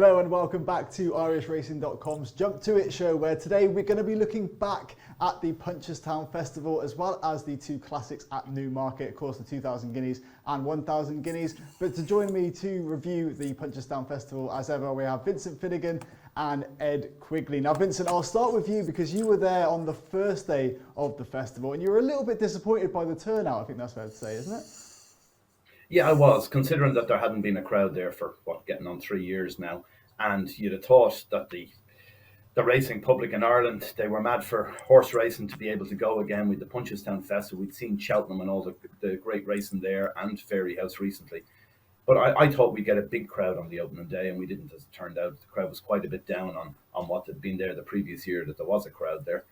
Hello and welcome back to IrishRacing.com's Jump to It show, where today we're going to be looking back at the Punchestown Festival as well as the two classics at Newmarket, of course the 2,000 guineas and 1,000 guineas. But to join me to review the Punchestown Festival, as ever, we have Vincent Finnegan and Ed Quigley. Now Vincent, I'll start with you because you were there on the first day of the festival and you were a little bit disappointed by the turnout, I think that's fair to say, isn't it? Yeah, I was, considering that there hadn't been a crowd there for, getting on 3 years now. And you'd have thought that the racing public in Ireland, they were mad for horse racing to be able to go again with the Punchestown Festival. We'd seen Cheltenham and all the great racing there and Fairyhouse recently. But I thought we'd get a big crowd on the opening day, and we didn't, as it turned out. The crowd was quite a bit down on what had been there the previous year, that there was a crowd there.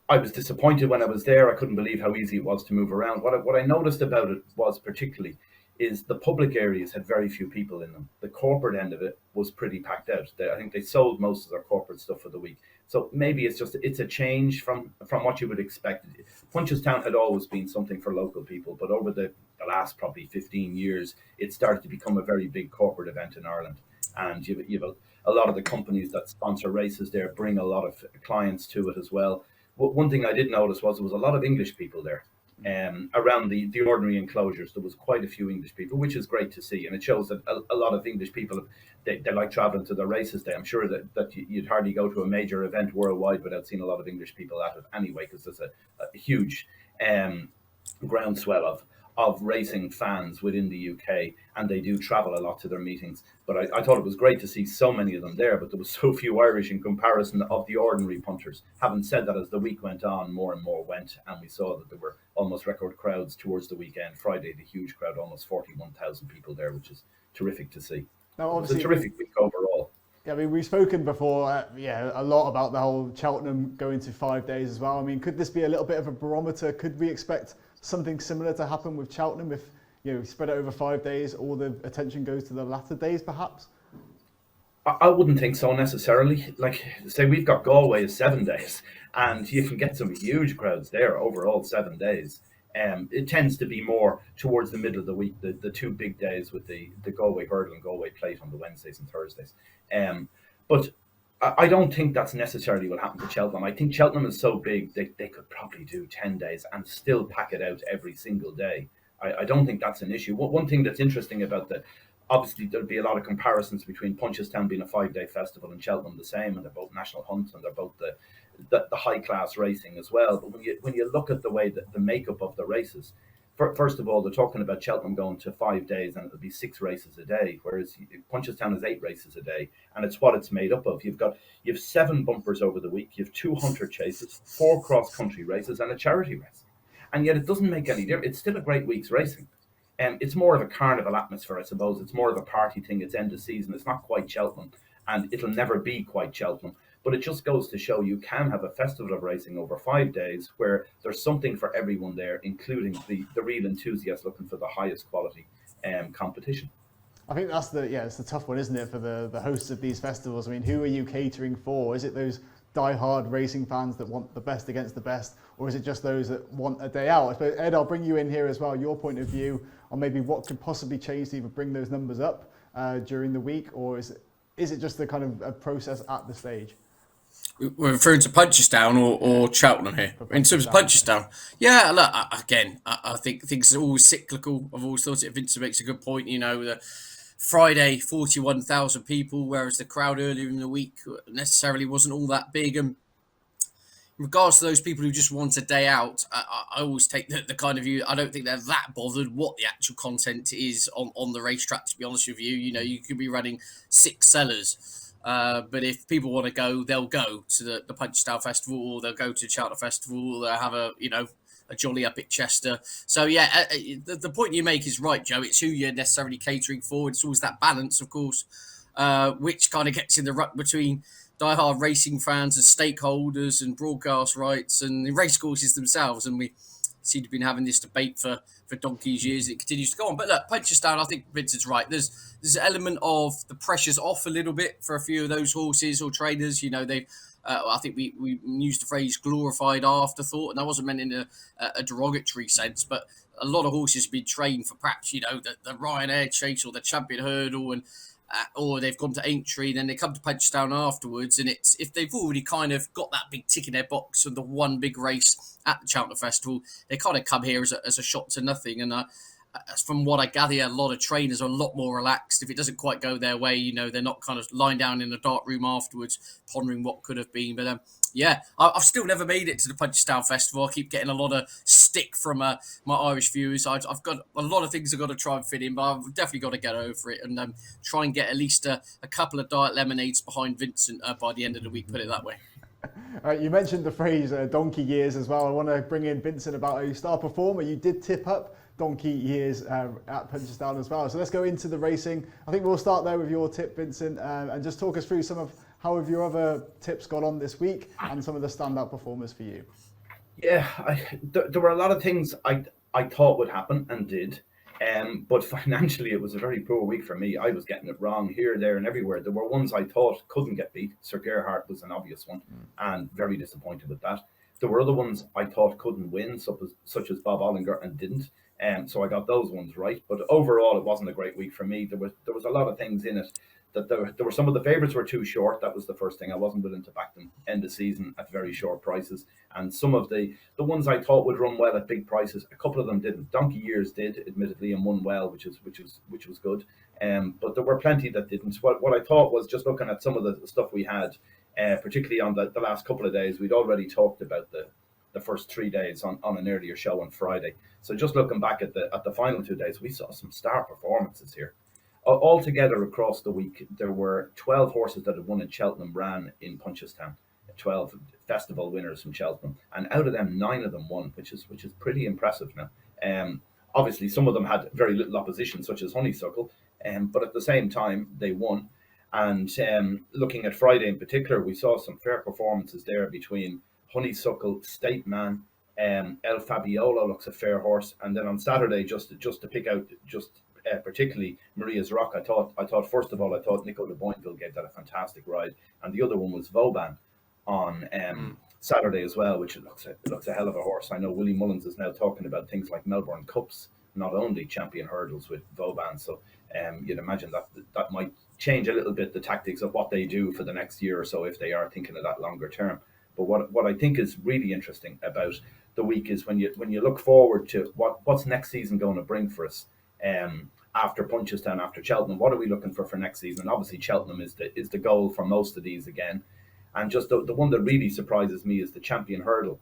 I was disappointed when I was there. I couldn't believe how easy it was to move around. What I noticed about it was particularly is the public areas had very few people in them. The corporate end of it was pretty packed out. I think they sold most of their corporate stuff for the week. So maybe it's a change from what you would expect. Punchestown had always been something for local people, but over the last probably 15 years, it started to become a very big corporate event in Ireland. And you've a lot of the companies that sponsor races there bring a lot of clients to it as well. One thing I did notice was there was a lot of English people there. Around the ordinary enclosures, there was quite a few English people, which is great to see, and it shows that a lot of English people, they like travelling to the races day. I'm sure that you'd hardly go to a major event worldwide without seeing a lot of English people at it anyway, because there's a huge groundswell of racing fans within the UK, and they do travel a lot to their meetings. But I thought it was great to see so many of them there, but there was so few Irish in comparison of the ordinary punters. Having said that, as the week went on, more and more went, and we saw that there were almost record crowds towards the weekend. Friday, the huge crowd, almost 41,000 people there, which is terrific to see. Now, obviously, it was a terrific week overall. Yeah, I mean, we've spoken before, a lot about the whole Cheltenham going to 5 days as well. I mean, could this be a little bit of a barometer? Could we expect something similar to happen with Cheltenham if, spread it over 5 days, all the attention goes to the latter days, perhaps? I wouldn't think so necessarily. Like, say, we've got Galway as 7 days, and you can get some huge crowds there over all 7 days. It tends to be more towards the middle of the week, the 2 big days with the Galway Hurdle and Galway Plate on the Wednesdays and Thursdays. But I don't think that's necessarily what happened to Cheltenham. I think Cheltenham is so big, they could probably do 10 days and still pack it out every single day. I don't think that's an issue. One thing that's interesting about obviously there'll be a lot of comparisons between Punchestown being a 5-day festival and Cheltenham the same, and they're both national hunts and they're both the high class racing as well. But when you look at the way that the makeup of the races, first of all, they're talking about Cheltenham going to 5 days and it'll be 6 races a day, whereas Punchestown is 8 races a day, and it's what it's made up of. You've 7 bumpers over the week, you've 2 hunter chases, 4 cross country races, and a charity race, and yet it doesn't make any difference. It's still a great week's racing. It's more of a carnival atmosphere, I suppose. It's more of a party thing. It's end of season. It's not quite Cheltenham, and it'll never be quite Cheltenham. But it just goes to show you can have a festival of racing over 5 days where there's something for everyone there, including the real enthusiasts looking for the highest quality competition. I think that's it's the tough one, isn't it, for the hosts of these festivals? I mean, who are you catering for? Is it those die-hard racing fans that want the best against the best, or is it just those that want a day out? I suppose, Ed, I'll bring you in here as well, your point of view on maybe what could possibly change to either bring those numbers up during the week, or is it just the kind of a process at the stage? We're referring to Punchestown or Cheltenham here. In terms of Punchestown, yeah, look, again, I think things are always cyclical. I've always thought it. Vincent makes a good point. The Friday, 41,000 people, whereas the crowd earlier in the week necessarily wasn't all that big. And in regards to those people who just want a day out, I always take the kind of view, I don't think they're that bothered what the actual content is on the racetrack, to be honest with you. You could be running 6 sellers, but if people want to go, they'll go to the Punchestown Festival, or they'll go to Cheltenham Festival, or they'll have a jolly up at Chester. So yeah, the point you make is right, Joe. It's who you're necessarily catering for. It's always that balance, of course, which kind of gets in the rut between diehard racing fans and stakeholders and broadcast rights and the racecourses themselves. And we seem to be having this debate for donkey's years. It continues to go on. But look, Punchestown, I think Vincent's right. There's an element of the pressure's off a little bit for a few of those horses or trainers. They've I think we used the phrase glorified afterthought, and that wasn't meant in a derogatory sense, but a lot of horses have been trained for perhaps, the Ryanair Chase or the Champion Hurdle, and or they've gone to Aintree, then they come to Punchestown afterwards, and it's if they've already kind of got that big tick in their box of the one big race at the Cheltenham Festival, they kind of come here as a shot to nothing. And from what I gather, a lot of trainers are a lot more relaxed. If it doesn't quite go their way, they're not kind of lying down in a dark room afterwards pondering what could have been. But I've still never made it to the Punchestown Festival. I keep getting a lot of stick from my Irish viewers. I've got a lot of things I've got to try and fit in, but I've definitely got to get over it and try and get at least a couple of diet lemonades behind Vincent by the end of the week, put it that way. All right, you mentioned the phrase donkey years as well. I want to bring in Vincent about a star performer. You did tip up donkey years at Punchestown as well. So let's go into the racing. I think we'll start there with your tip, Vincent, and just talk us through some of how have your other tips got on this week and some of the standout performers for you. Yeah, there were a lot of things I thought would happen and did, but financially it was a very poor week for me. I was getting it wrong here, there and everywhere. There were ones I thought couldn't get beat. Sir Gerhardt was an obvious one and very disappointed with that. There were other ones I thought couldn't win, such as Bob Olinger, and didn't. So I got those ones right. But overall, it wasn't a great week for me. There was a lot of things in it. That there were some of the favourites were too short. That was the first thing. I wasn't willing to back them end of season at very short prices. And some of the ones I thought would run well at big prices, a couple of them didn't. Donkey Years did, admittedly, and won well, which was good. But there were plenty that didn't. What I thought was, just looking at some of the stuff we had, particularly on the last couple of days, we'd already talked about the first 3 days on an earlier show on Friday. So just looking back at the final 2 days, we saw some star performances here. Altogether across the week, there were 12 horses that had won in Cheltenham ran in Punchestown, 12 festival winners from Cheltenham, and out of them, 9 of them won, which is pretty impressive now. Obviously, some of them had very little opposition, such as Honeysuckle, but at the same time, they won. And looking at Friday in particular, we saw some fair performances there between Honeysuckle, State Man, El Fabiolo looks a fair horse, and then on Saturday, just to pick out particularly Maria's Rock, I thought first of all, I thought Nico de Boinville gave that a fantastic ride, and the other one was Vauban on Saturday as well, which looks a hell of a horse. I know Willie Mullins is now talking about things like Melbourne Cups, not only champion hurdles with Vauban, so you'd imagine that might change a little bit the tactics of what they do for the next year or so if they are thinking of that longer term. But what I think is really interesting about the week is when you look forward to what's next season going to bring for us. After Punchestown, after Cheltenham, what are we looking for next season? And obviously Cheltenham is the goal for most of these again. And just the one that really surprises me is the champion hurdle.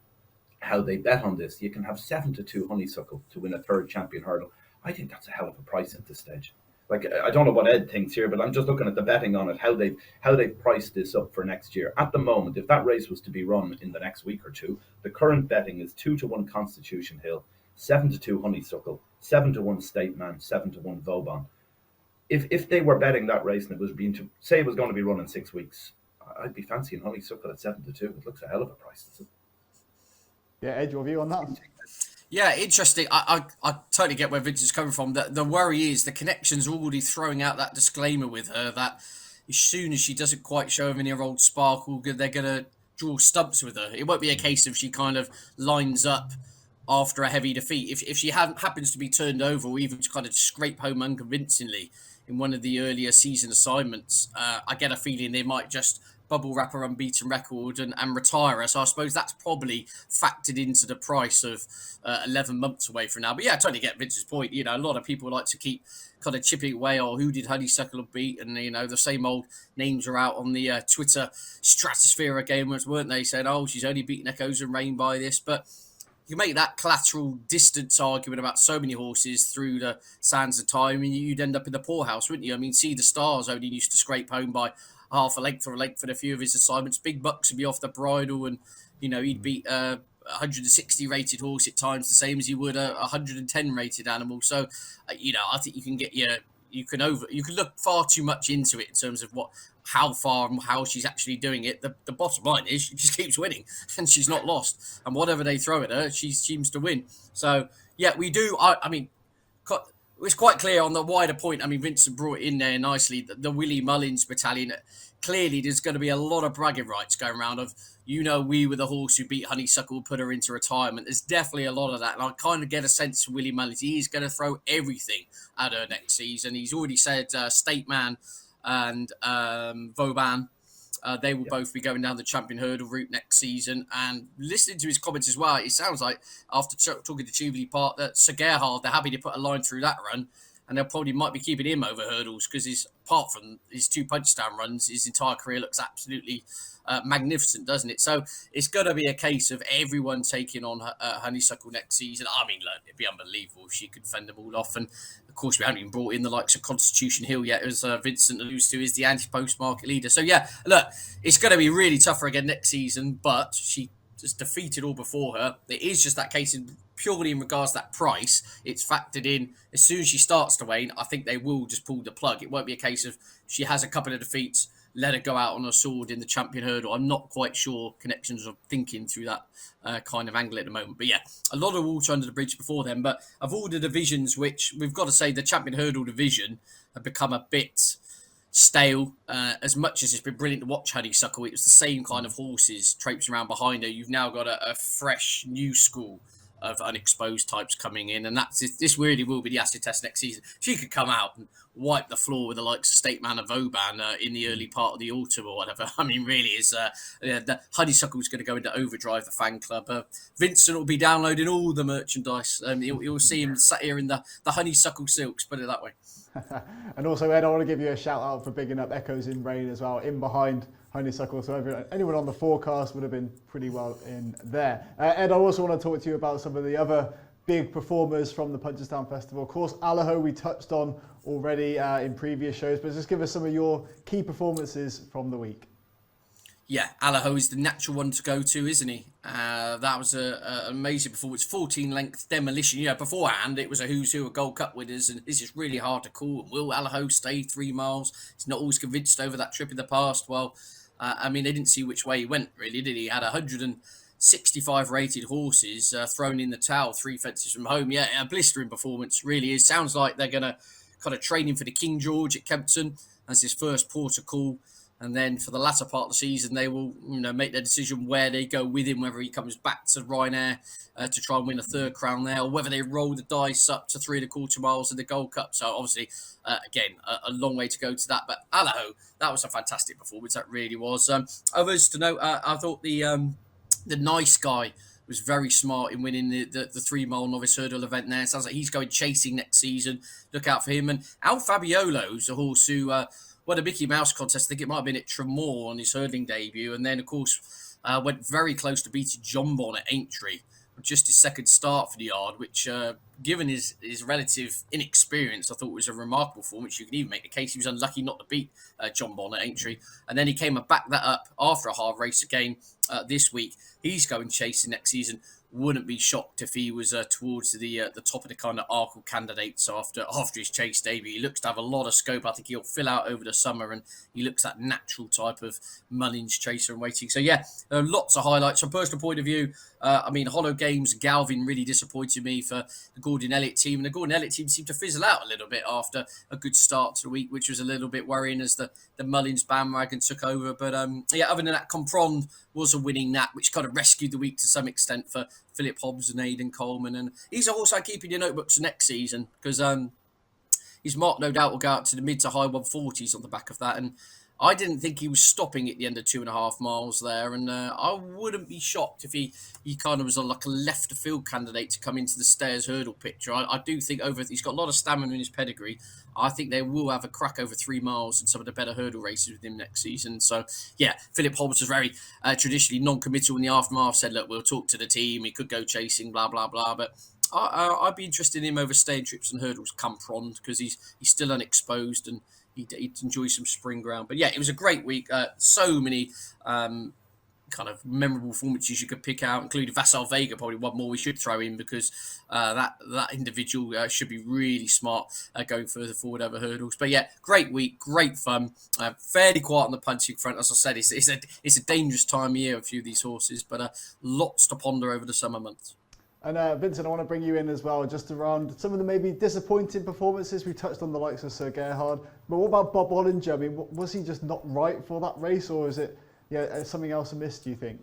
How they bet on this. You can have 7-2 Honeysuckle to win a third champion hurdle. I think that's a hell of a price at this stage. Like, I don't know what Ed thinks here, but I'm just looking at the betting on it, how they've priced this up for next year. At the moment, if that race was to be run in the next week or two, the current betting is 2-1 Constitution Hill, 7-2 Honeysuckle, 7-1 State Man, 7-1 Vauban. If they were betting that race and it was being say it was going to be run in 6 weeks, I'd be fancying Honeysuckle at 7-2. It looks a hell of a price. Yeah, Ed, your view on that? Yeah, interesting. I totally get where Vince is coming from. The worry is the connection's already throwing out that disclaimer with her that as soon as she doesn't quite show any of her old sparkle, they're going to draw stumps with her. It won't be a case of she kind of lines up after a heavy defeat. If she happens to be turned over or even to kind of scrape home unconvincingly in one of the earlier season assignments, I get a feeling they might just bubble wrap her unbeaten record and retire her. So I suppose that's probably factored into the price of 11 months away from now. But yeah, I totally get Vince's point. You know, a lot of people like to keep kind of chipping away, or who did Honeysuckle beat? And, you know, the same old names are out on the Twitter stratosphere again, weren't they? Saying, oh, she's only beaten Echoes and Rain by this. But you make that collateral distance argument about so many horses through the sands of time, and you'd end up in the poorhouse, wouldn't you? I mean, See the Stars only used to scrape home by half a length or a length for a few of his assignments. Big Bucks would be off the bridle, and, you know, he'd beat 160 rated horse at times the same as he would a 110 rated animal. So, you know, I think you can get you can look far too much into it in terms of how far and how she's actually doing it. The bottom line is she just keeps winning and she's not lost. And whatever they throw at her, she seems to win. So, yeah, we do. I mean, it's quite clear on the wider point. I mean, Vincent brought it in there nicely. The Willie Mullins Battalion. Clearly, there's going to be a lot of bragging rights going around of, you know, we were the horse who beat Honeysuckle, put her into retirement. There's definitely a lot of that. And I kind of get a sense from Willie Mullins, he's going to throw everything at her next season. He's already said State Man and Vauban. They will both be going down the champion hurdle route next season. And listening to his comments as well, it sounds like after talking to Jubilee Park that Sir Gerhard, they're happy to put a line through that run. And they'll probably might be keeping him over hurdles because apart from his 2 Punchestown runs, his entire career looks absolutely magnificent, doesn't it? So it's going to be a case of everyone taking on Honeysuckle next season. I mean, look, it'd be unbelievable if she could fend them all off. And of course, we haven't even brought in the likes of Constitution Hill yet, as Vincent alludes to, is the anti-post market leader. So yeah, look, it's going to be really tough for her again next season, but she just defeated all before her. It is just that case purely in regards to that price. It's factored in as soon as she starts to wane. I think they will just pull the plug. It won't be a case of she has a couple of defeats, let her go out on a sword in the champion hurdle. I'm not quite sure Connections are thinking through that kind of angle at the moment. But yeah, a lot of water under the bridge before then. But of all the divisions, which we've got to say the champion hurdle division have become a bit stale. As much as it's been brilliant to watch Honeysuckle, it was the same kind of horses traipsing around behind her. You've now got a fresh new school of unexposed types coming in, and this really will be the acid test next season. She could come out and wipe the floor with the likes of State Man of Vauban in the early part of the autumn or whatever. I mean, really, the Honeysuckle's going to go into overdrive, the fan club. Vincent will be downloading all the merchandise. You'll see him sat here in the Honeysuckle silks, put it that way. And also, Ed, I want to give you a shout out for bigging up Echoes in Rain as well, in behind Honeysuckle. So anyone on the forecast would have been pretty well in there. Ed, I also want to talk to you about some of the other big performers from the Punchestown Festival. Of course, Allaho we touched on already in previous shows, but just give us some of your key performances from the week. Yeah, Allaho is the natural one to go to, isn't he? That was an amazing performance. 14-length demolition. You know, beforehand, it was a who's who of Gold Cup winners, and this is really hard to call. Will Allaho stay 3 miles? He's not always convinced over that trip in the past. Well, I mean, they didn't see which way he went, really, did he? He had 165 rated horses thrown in the towel, 3 fences from home. Yeah, a blistering performance, really is. Sounds like they're going to kind of train him for the King George at Kempton as his first port of call. And then for the latter part of the season, they will, make their decision where they go with him, whether he comes back to Ryanair to try and win a 3rd crown there, or whether they roll the dice up to 3.25 miles in the Gold Cup. So obviously, again, a long way to go to that. But Allaho, that was a fantastic performance. That really was. Others to note, I thought the nice guy was very smart in winning the 3-mile novice hurdle event there. Sounds like he's going chasing next season. Look out for him. And Al Fabiolo's a horse who won a Mickey Mouse contest. I think it might have been at Tremor on his hurdling debut. And then, of course, went very close to beating John Bon at Aintree. Just his 2nd start for the yard, which, given his relative inexperience, I thought was a remarkable performance. You can even make the case he was unlucky not to beat John Bon at Aintree. And then he came and backed that up after a hard race again this week. He's going chasing next season. Wouldn't be shocked if he was towards the top of the kind of Arkle candidates after his chase debut. He looks to have a lot of scope. I think he'll fill out over the summer, and he looks that natural type of Mullins chaser and waiting. So yeah, lots of highlights. From a personal point of view, Hollow Games, Galvin really disappointed me for the Gordon Elliott team, and the Gordon Elliott team seemed to fizzle out a little bit after a good start to the week, which was a little bit worrying as the Mullins bandwagon took over. But other than that, Comprond was a winning nap, which kind of rescued the week to some extent for Philip Hobbs and Aidan Coleman. And he's a horse I keep in your notebooks next season because his mark no doubt will go out to the mid to high 140s on the back of that. And I didn't think he was stopping at the end of 2.5 miles there. And I wouldn't be shocked if he kind of was like a left field candidate to come into the Stayers hurdle picture. I do think he's got a lot of stamina in his pedigree. I think they will have a crack over 3 miles in some of the better hurdle races with him next season. So, yeah, Philip Hobbs was very traditionally non-committal in the aftermath, said, look, we'll talk to the team. He could go chasing, blah, blah, blah. But I'd be interested in him over staying trips and hurdles come prompt because he's still unexposed and he'd enjoy some spring ground. But, yeah, it was a great week. So many kind of memorable performances you could pick out, including Facile Vega, probably one more we should throw in because that individual should be really smart going further forward over hurdles. But yeah, great week, great fun, fairly quiet on the punching front. As I said, it's a dangerous time of year, a few of these horses, but lots to ponder over the summer months. And Vincent, I want to bring you in as well, just around some of the maybe disappointing performances. We touched on the likes of Sir Gerhard, but what about Bob Olinger? I mean, was he just not right for that race, or is it something else amiss, do you think?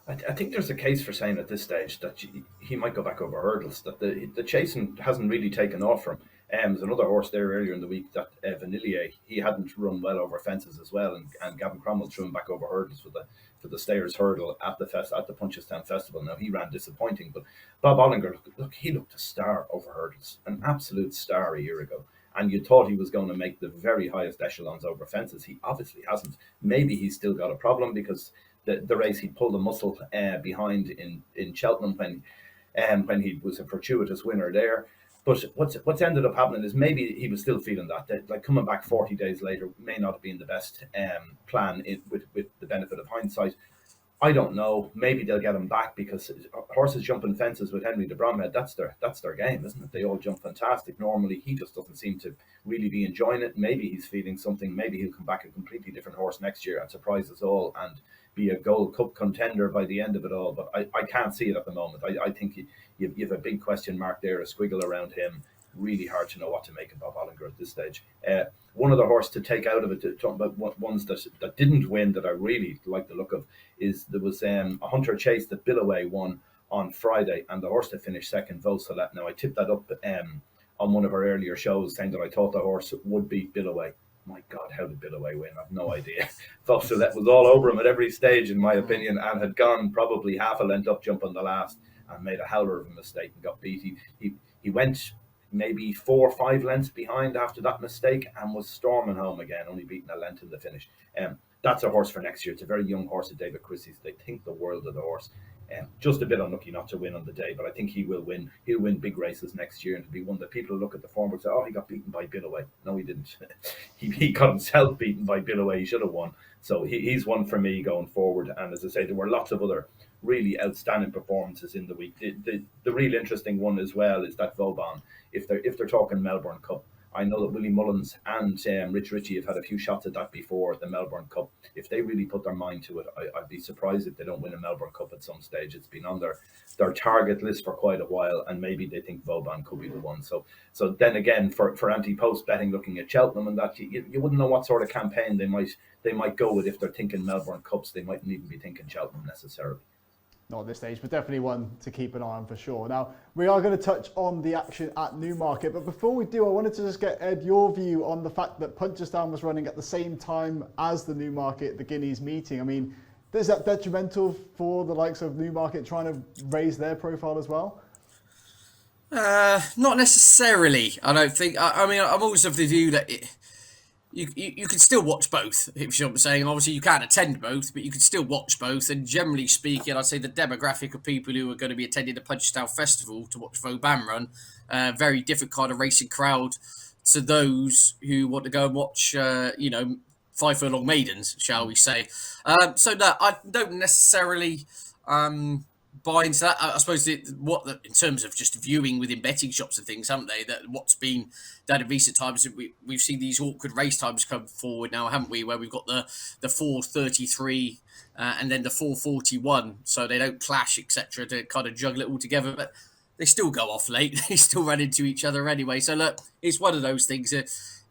I think there's a case for saying at this stage that he might go back over hurdles, that the chasing hasn't really taken off for him. There's another horse there earlier in the week that Vanillier, he hadn't run well over fences as well, and Gavin Cromwell threw him back over hurdles for the Stayers hurdle at the Punchestown Festival. Now he ran disappointing, but Bob Olinger, look, he looked a star over hurdles, an absolute star a year ago. And you thought he was going to make the very highest echelons over fences. He obviously hasn't. Maybe he's still got a problem because the race he pulled a muscle behind in Cheltenham when he was a fortuitous winner there. But what's ended up happening is maybe he was still feeling that like coming back 40 days later may not have been the best plan with the benefit of hindsight. I don't know. Maybe they'll get him back because horses jumping fences with Henry de Bromhead, that's their game, isn't it? They all jump fantastic. Normally, he just doesn't seem to really be enjoying it. Maybe he's feeling something. Maybe he'll come back a completely different horse next year and surprise us all and be a Gold Cup contender by the end of it all. But I can't see it at the moment. I think you have a big question mark there, a squiggle around him. Really hard to know what to make of Bob Olinger at this stage. One of the horses to take out of it, talking about ones that didn't win that I really like the look of, is there was a Hunter Chase that Billaway won on Friday, and the horse that finished second, Vosalet. Now I tipped that up on one of our earlier shows, saying that I thought the horse would beat Billaway. My God, how did Billaway win? I've no idea. Vosalet was all over him at every stage, in my opinion, and had gone probably half a length up jump on the last and made a howler of a mistake and got beat. He went maybe 4 or 5 lengths behind after that mistake and was storming home again, only beating a length in the finish. That's a horse for next year. It's a very young horse at David Christie's. They think the world of the horse. Just a bit unlucky not to win on the day, but I think he will win. He'll win big races next year, and to be one that people look at the form and say, oh, he got beaten by Billaway. No, he didn't. he got himself beaten by Billaway. He should have won. So he's one for me going forward. And as I say, there were lots of other really outstanding performances in the week. The real interesting one as well is that Vauban. If they're talking Melbourne Cup, I know that Willie Mullins and Rich Ritchie have had a few shots at that before, the Melbourne Cup. If they really put their mind to it, I'd be surprised if they don't win a Melbourne Cup at some stage. It's been on their target list for quite a while, and maybe they think Vauban could be the one. So then again, for anti-post betting, looking at Cheltenham and that, you wouldn't know what sort of campaign they might go with. If they're thinking Melbourne Cups, they mightn't even be thinking Cheltenham necessarily. Not at this stage, but definitely one to keep an eye on for sure. Now, we are going to touch on the action at Newmarket, but before we do, I wanted to just get, Ed, your view on the fact that Punchestown was running at the same time as the Newmarket, the Guineas meeting. I mean, is that detrimental for the likes of Newmarket trying to raise their profile as well? Not necessarily, I don't think. I mean, I'm always of the view that you can still watch both, if you know what I'm saying. Obviously, you can't attend both, but you can still watch both. And generally speaking, I'd say the demographic of people who are going to be attending the Punchestown Festival to watch Vauban run, very different kind of racing crowd to those who want to go and watch, 5 furlong maidens, shall we say. So no, I don't necessarily buy into that. I suppose in terms of just viewing within betting shops and things, haven't they? That what's been done in recent times, we've seen these awkward race times come forward now, haven't we? Where we've got the 4:33 and then the 4:41, so they don't clash, etc. To kind of juggle it all together, but they still go off late. They still run into each other anyway. So look, it's one of those things.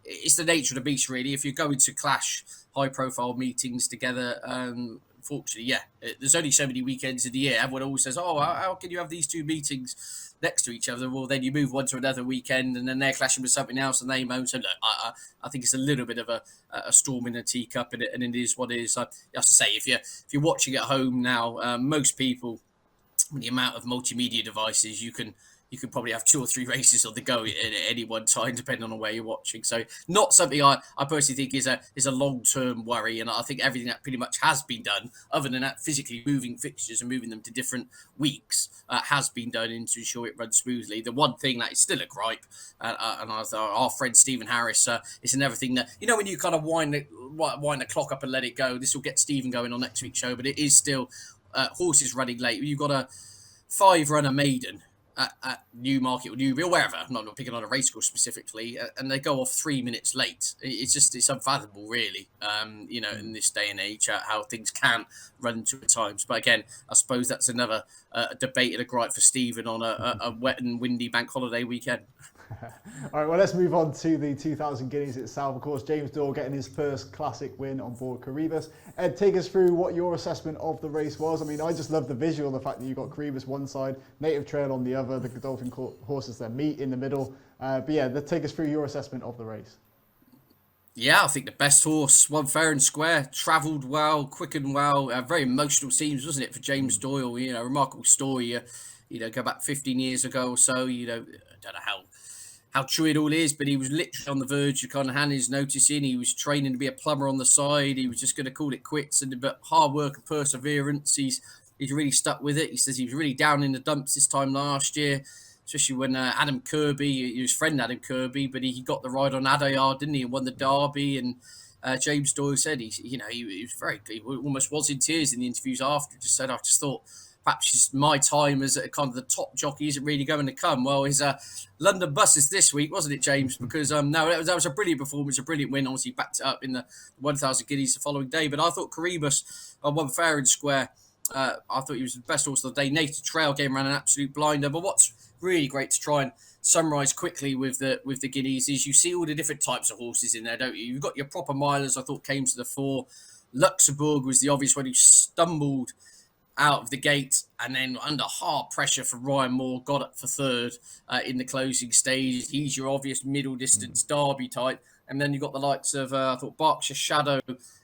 It's the nature of the beast, really. If you're going to clash high-profile meetings together, unfortunately, there's only so many weekends in the year. Everyone always says, oh, how can you have these two meetings next to each other? Well, then you move one to another weekend and then they're clashing with something else and they moan. So look, I think it's a little bit of a storm in a teacup, and it is what it is. I have to say, if you're watching at home now, most people, with the amount of multimedia devices, you can probably have 2 or 3 races on the go at any one time, depending on where you're watching. So not something I personally think is a long-term worry. And I think everything that pretty much has been done, other than that physically moving fixtures and moving them to different weeks, has been done in to ensure it runs smoothly. The one thing that is still a gripe, and our friend Stephen Harris, it's another thing that, when you kind of wind the clock up and let it go, this will get Stephen going on next week's show, but it is still horses running late. You've got a 5-runner maiden at Newmarket or Newville, wherever. I'm not picking on a race course specifically, and they go off 3 minutes late. It's unfathomable, really. In this day and age, how things can run to at times. But again, I suppose that's another debate and a gripe for Stephen on a wet and windy bank holiday weekend. All right, well, let's move on to the 2000 Guineas itself. Of course, James Doyle getting his first classic win on board Caribus. Ed, take us through what your assessment of the race was. I mean, I just love the visual, the fact that you've got Caribus one side, Native Trail on the other, the Godolphin horses that meet in the middle. But yeah, take us through your assessment of the race. Yeah, I think the best horse won fair and square, travelled well, quickened well. Very emotional scenes, wasn't it, for James Doyle? You know, remarkable story. Go back 15 years ago or so. I don't know how true it all is, but he was literally on the verge of kind of handing his notice in. He was training to be a plumber on the side. He was just going to call it quits. But hard work and perseverance, he's really stuck with it. He says he was really down in the dumps this time last year, especially when Adam Kirby, his friend Adam Kirby, but he got the ride on Adayar, didn't he, and won the Derby. And James Doyle said he was he almost was in tears in the interviews after. Just said, I just thought perhaps my time as a kind of the top jockey isn't really going to come. Well, his London buses this week, wasn't it, James? Because no, that was a brilliant performance, a brilliant win. Obviously, backed it up in the 1,000 Guineas the following day. But I thought Caribus won fair and square. I thought he was the best horse of the day. Native Trail game ran an absolute blinder. But what's really great to try and summarise quickly with the Guineas is you see all the different types of horses in there, don't you? You've got your proper milers, I thought, came to the fore. Luxembourg was the obvious one who stumbled out of the gate and then under hard pressure from Ryan Moore got up for third in the closing stage. He's your obvious middle distance Derby type. And then you've got the likes of, I thought, Berkshire Shadow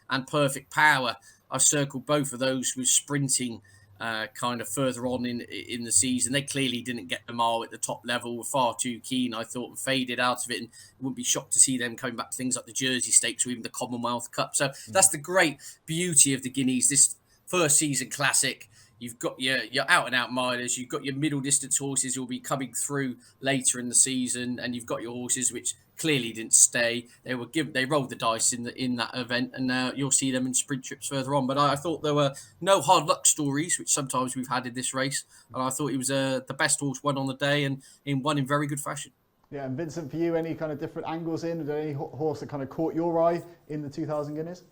and Perfect Power. I've circled both of those with sprinting kind of further on in the season. They clearly didn't get the mile at the top level, were far too keen, I thought, and faded out of it. And wouldn't be shocked to see them coming back to things like the Jersey Stakes or even the Commonwealth Cup. So that's the great beauty of the Guineas. This first season classic, you've got your out and out milers, you've got your middle distance horses who will be coming through later in the season, and you've got your horses which clearly didn't stay. They rolled the dice in that event, and you'll see them in sprint trips further on. But I thought there were no hard luck stories, which sometimes we've had in this race, and I thought he was the best horse won on the day and won in very good fashion. Yeah, and Vincent, for you, any kind of different angles in? Is there any horse that kind of caught your eye in the 2000 Guineas?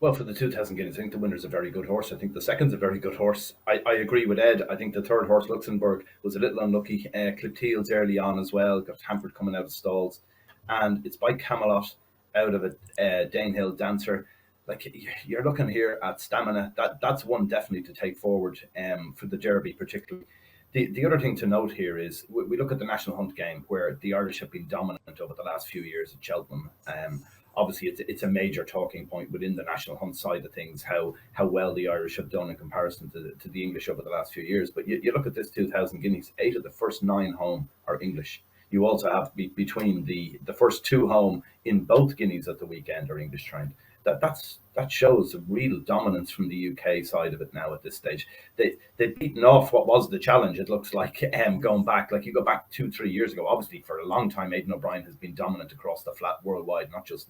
Well, for the 2000 Guineas, I think the winner's a very good horse. I think the second's a very good horse. I agree with Ed. I think the third horse, Luxembourg, was a little unlucky. Clipped heels early on as well, got hampered coming out of stalls. And it's by Camelot out of a Danehill Dancer. Like, you're looking here at stamina. That's one definitely to take forward for the Derby particularly. The other thing to note here is we look at the National Hunt game where the Irish have been dominant over the last few years at Cheltenham. Obviously, it's a major talking point within the National Hunt side of things, how well the Irish have done in comparison to the English over the last few years. But you look at this 2000 Guineas, 8 of the first 9 home are English. You also have between the first 2 home in both Guineas at the weekend are English trained. That shows a real dominance from the UK side of it now at this stage. They've beaten off what was the challenge, it looks like, going back. Like, you go back 2-3 years ago, obviously for a long time Aidan O'Brien has been dominant across the flat worldwide, not just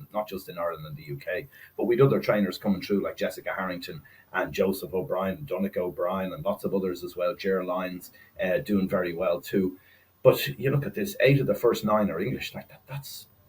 in Ireland and the UK. But we'd other trainers coming through like Jessica Harrington and Joseph O'Brien, Donnacha O'Brien, and lots of others as well. Ger Lyons doing very well too. But you look at this, 8 of the first 9 are English. Like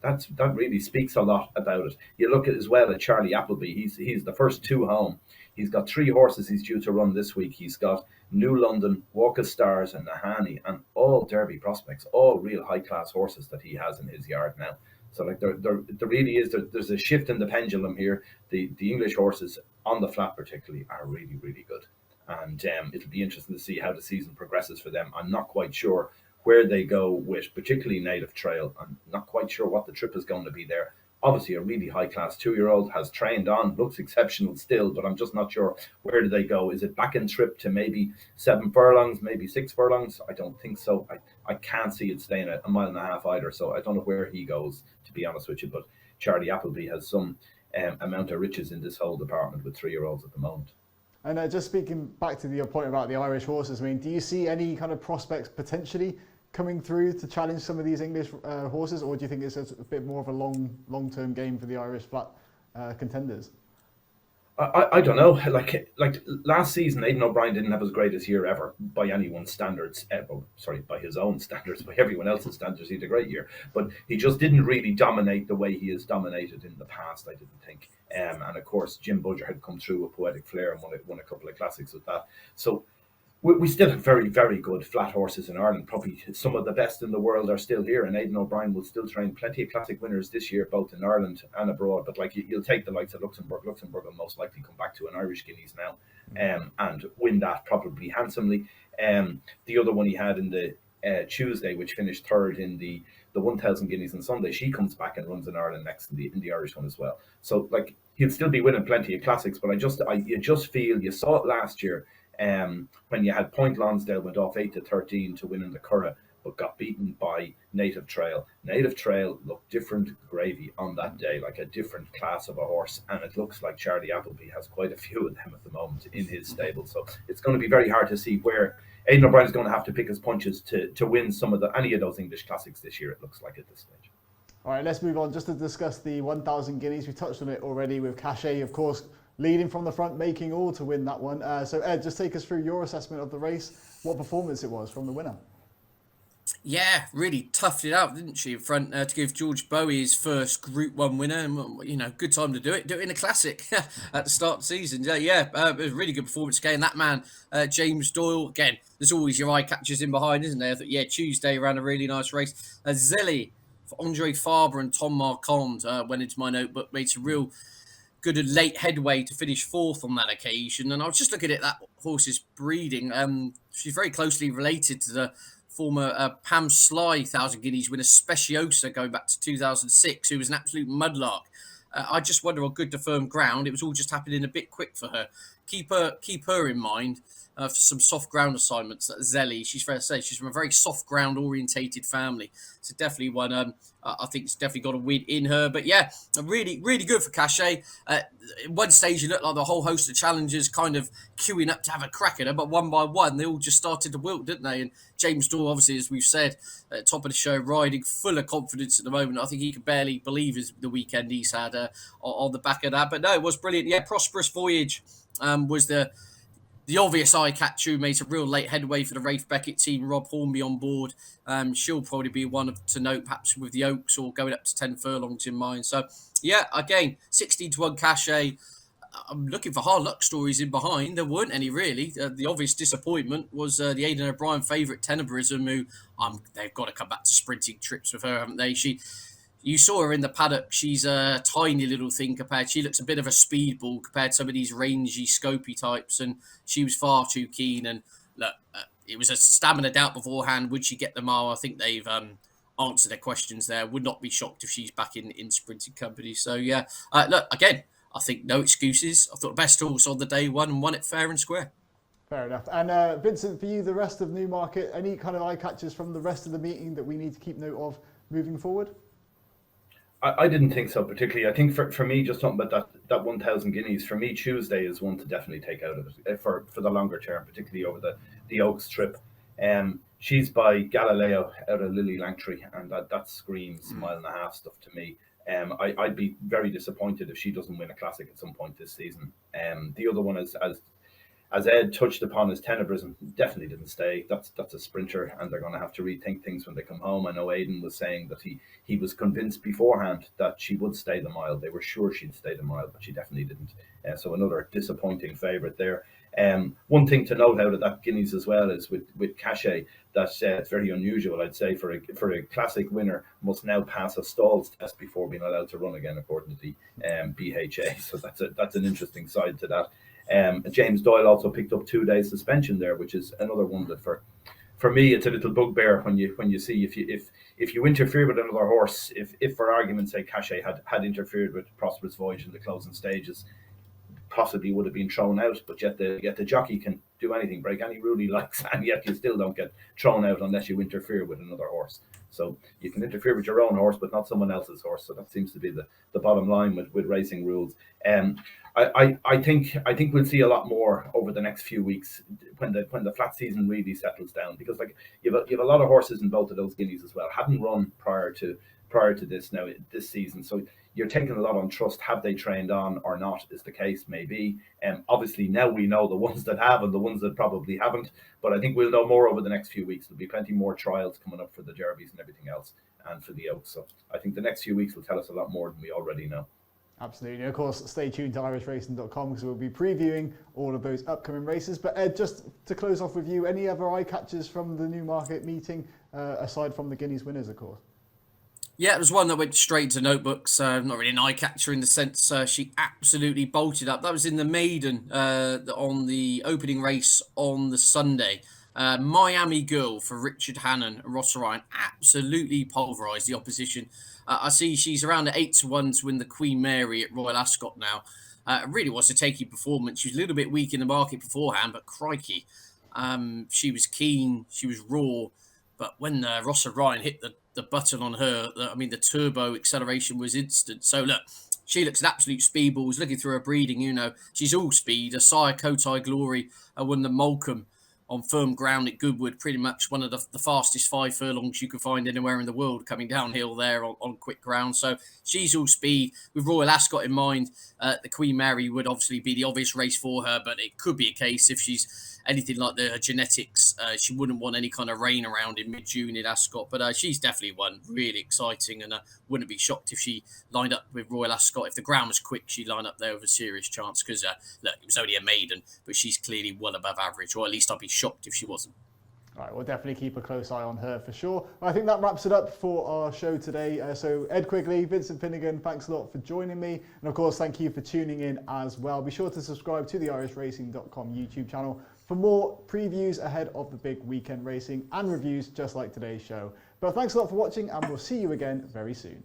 that really speaks a lot about it. You look at as well at Charlie Appleby. He's the first 2 home. He's got 3 horses he's due to run this week. He's got New London, Walk of Stars, and Nahani, and all Derby prospects, all real high class horses that he has in his yard now. So like there really is there's a shift in the pendulum here. The English horses on the flat particularly are really, really good, and it'll be interesting to see how the season progresses for them. I'm not quite sure where they go with particularly Native Trail. I'm not quite sure what the trip is going to be there. Obviously a really high class 2-year-old, has trained on, looks exceptional still, but I'm just not sure where do they go. Is it back in trip to maybe 7 furlongs, maybe 6 furlongs? I don't think so. I can't see it staying at 1.5 miles either, so I don't know where he goes, to be honest with you. But Charlie Appleby has some amount of riches in this whole department with 3-year-olds at the moment. And just speaking back to your point about the Irish horses, I mean, do you see any kind of prospects potentially coming through to challenge some of these English horses, or do you think it's a bit more of a long-term game for the Irish flat contenders? I don't know. Like last season, Aidan O'Brien didn't have his greatest year ever by anyone's standards. By his own standards, by everyone else's standards, he had a great year. But he just didn't really dominate the way he has dominated in the past, I didn't think. And of course, Jim Budger had come through with Poetic Flair and won a couple of classics with that. So we still have very, very good flat horses in Ireland. Probably some of the best in the world are still here, and Aidan O'Brien will still train plenty of classic winners this year, both in Ireland and abroad. But like you'll take the likes of Luxembourg. Luxembourg will most likely come back to an Irish Guineas now, and win that probably handsomely. The other one he had in the Tuesday, which finished third in the 1,000 Guineas on Sunday, she comes back and runs in Ireland next in the Irish one as well. So like he'll still be winning plenty of classics, but you just feel, you saw it last year. When you had Point Lonsdale went off 8-13 to win in the Curragh, but got beaten by Native Trail. Native Trail looked different gravy on that day, like a different class of a horse, and it looks like Charlie Appleby has quite a few of them at the moment in his stable. So it's going to be very hard to see where Aidan O'Brien is going to have to pick his punches to win any of those English classics this year, it looks like at this stage. All right, let's move on just to discuss the 1,000 Guineas. We touched on it already with Cachet, of course, leading from the front, making all to win that one. So Ed, just take us through your assessment of the race, what performance it was from the winner. Yeah, really toughed it out, didn't she, in front, to give George Bowie his first Group 1 winner. And, good time to do it in a classic at the start of the season. It was a really good performance again. That man, James Doyle, again, there's always your eye catchers in behind, isn't there? I thought, Tuesday ran a really nice race. Zelly for Andre Fabre and Tom Marquand went into my notebook, made some real good and late headway to finish fourth on that occasion. And I was just looking at that horse's breeding. She's very closely related to the former Pam Sly 1,000 Guineas winner Speciosa going back to 2006, who was an absolute mudlark. I just wonder on good to firm ground, it was all just happening a bit quick for her. Keep her in mind for some soft ground assignments. That Zelly, she's fair to say, she's from a very soft ground orientated family. So definitely one, I think it's definitely got a win in her. But really, really good for Cachet. At one stage, it looked like the whole host of challengers kind of queuing up to have a crack at her, but one by one, they all just started to wilt, didn't they? And James Doyle, obviously, as we've said, at top of the show, riding full of confidence at the moment. I think he can barely believe the weekend he's had on the back of that. But no, it was brilliant. Yeah, Prosperous Voyage was the obvious eye catcher who made a real late headway for the Rafe Beckett team. Rob Hornby on board. She'll probably be one to note, perhaps with the Oaks or going up to 10 furlongs in mind. So, again, 16-1 Cachet. I'm looking for hard luck stories in behind. There weren't any really. The obvious disappointment was the Aidan O'Brien favourite Tenebrism, who they've got to come back to sprinting trips with her, haven't they? You saw her in the paddock. She's a tiny little thing compared. She looks a bit of a speedball compared to some of these rangy, scopy types, and she was far too keen. And look, it was a stamina doubt beforehand. Would she get the mile? I think they've answered their questions there. Would not be shocked if she's back in sprinting company. So look, again, I think no excuses. I thought the best horse on the day and won it fair and square. Fair enough. And Vincent, for you, the rest of Newmarket, any kind of eye catches from the rest of the meeting that we need to keep note of moving forward? I didn't think so particularly. I think for me, just talking about that 1,000 Guineas, for me, Tuesday is one to definitely take out of it for the longer term, particularly over the Oaks trip. She's by Galileo out of Lily Langtry, and that screams mile and a half stuff to me. I'd be very disappointed if she doesn't win a classic at some point this season. The other one is, as Ed touched upon, his Tenebrism definitely didn't stay. That's a sprinter, and they're going to have to rethink things when they come home. I know Aidan was saying that he was convinced beforehand that she would stay the mile. They were sure she'd stay the mile, but she definitely didn't. So another disappointing favourite there. One thing to note out of that Guineas as well is with Cachet, that it's very unusual, I'd say, for a classic winner must now pass a stalls test before being allowed to run again, according to the BHA. So that's an interesting side to that. James Doyle also picked up 2 days suspension there, which is another one that for me it's a little bugbear when you see if you interfere with another horse, if for argument's sake Cachet had interfered with Prosperous Voyage in the closing stages, possibly would have been thrown out, but yet the jockey can do anything, break any rule he likes, and yet you still don't get thrown out unless you interfere with another horse. So you can interfere with your own horse, but not someone else's horse. So that seems to be the bottom line with racing rules. I think we'll see a lot more over the next few weeks when the flat season really settles down, because like you've a lot of horses in both of those Guineas as well. Hadn't run prior to this season, so you're taking a lot on trust. Have they trained on or not is the case, maybe. Obviously now we know the ones that have and the ones that probably haven't, but I think we'll know more over the next few weeks. There'll be plenty more trials coming up for the Derbies and everything else, and for the Oaks. So I think the next few weeks will tell us a lot more than we already know. Absolutely. And of course, stay tuned to irishracing.com because we'll be previewing all of those upcoming races. But Ed, just to close off with you, any other eye catchers from the Newmarket meeting, aside from the Guineas winners, of course? Yeah, it was one that went straight to notebooks. Not really an eye catcher in the sense she absolutely bolted up. That was in the maiden on the opening race on the Sunday. Miami Girl for Richard Hannon and Ross Ryan absolutely pulverised the opposition. I see she's around at 8-1 to win the Queen Mary at Royal Ascot now. It really was a takey performance. She was a little bit weak in the market beforehand, but crikey, she was keen, she was raw. But when Ross Ryan hit the button on her, the turbo acceleration was instant. So look, she looks an absolute speedball. Was looking through her breeding, she's all speed. Asaya Kotai Glory won the Molecombe on firm ground at Goodwood, pretty much one of the fastest 5 furlongs you can find anywhere in the world, coming downhill there on quick ground. So she's all speed. With Royal Ascot in mind, the Queen Mary would obviously be the obvious race for her, but it could be a case if she's anything like her genetics, she wouldn't want any kind of rain around in mid-June in Ascot. But she's definitely one, really exciting, and wouldn't be shocked if she lined up with Royal Ascot. If the ground was quick, she'd line up there with a serious chance because, look, it was only a maiden, but she's clearly well above average, or at least I'd be shocked if she wasn't. All right, we'll definitely keep a close eye on her for sure. I think that wraps it up for our show today. So Ed Quigley, Vincent Finnegan, thanks a lot for joining me. And of course, thank you for tuning in as well. Be sure to subscribe to the irishracing.com YouTube channel for more previews ahead of the big weekend racing and reviews just like today's show. But thanks a lot for watching, and we'll see you again very soon.